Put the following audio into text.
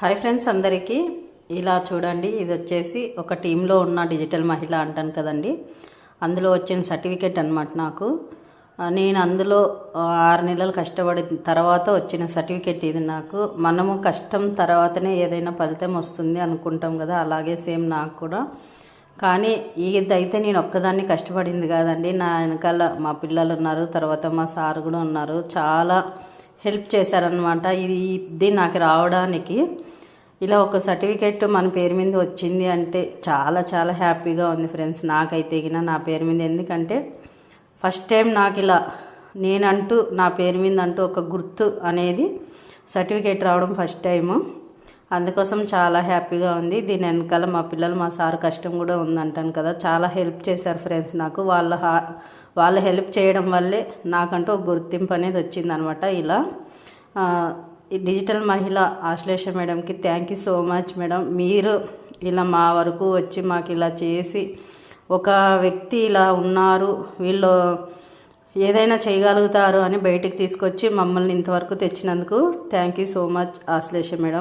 Hi friends అందరికీ ఇలా చూడండి, ఇది వచ్చేసి ఒక టీంలో ఉన్న డిజిటల్ మహిళ అంటాను కదండి. అందులో వచ్చిన సర్టిఫికేట్ అనమాట. నాకు నేను అందులో 6 నెలలు కష్టపడిన తర్వాత వచ్చిన సర్టిఫికేట్ ఇది. నాకు మనము కష్టం తర్వాతనే ఏదైనా ఫలితం వస్తుంది అనుకుంటాం కదా, అలాగే సేమ్ నాకు కూడా. కానీ ఇదైతే నేను ఒక్కదాన్ని కష్టపడింది కాదండి. నా వెనకాల మా పిల్లలు ఉన్నారు, తర్వాత మా సార్ కూడా ఉన్నారు. చాలా హెల్ప్ చేశారనమాట. ఇది నాకు రావడానికి. ఇలా ఒక సర్టిఫికేట్ మన పేరు మీద వచ్చింది అంటే చాలా చాలా హ్యాపీగా ఉంది ఫ్రెండ్స్. నాకైతే నా పేరు మీద, ఎందుకంటే ఫస్ట్ టైం నాకు ఇలా నేనంటూ నా పేరు మీద అంటూ ఒక గుర్తు అనేది సర్టిఫికేట్ రావడం ఫస్ట్ టైము. అందుకోసం చాలా హ్యాపీగా ఉంది. దీని వెనకాల మా పిల్లలు, మా సార్ కష్టం కూడా ఉందంటాను కదా. చాలా హెల్ప్ చేశారు ఫ్రెండ్స్ నాకు. వాళ్ళ హెల్ప్ చేయడం వల్లే నాకంటూ ఒక గుర్తింపు అనేది వచ్చిందనమాట. ఇలా ఈ డిజిటల్ మహిళ ఆశ్లేష మేడంకి thank you so much madam. మీరు ఇలా మా వరకు వచ్చి మాకు ఇలా చేసి, ఒక వ్యక్తి ఇలా ఉన్నారు, వీళ్ళు ఏదైనా చేయగలుగుతారు అని బయటికి తీసుకొచ్చి మమ్మల్ని ఇంతవరకు తెచ్చినందుకు thank you so much Ashlesha madam.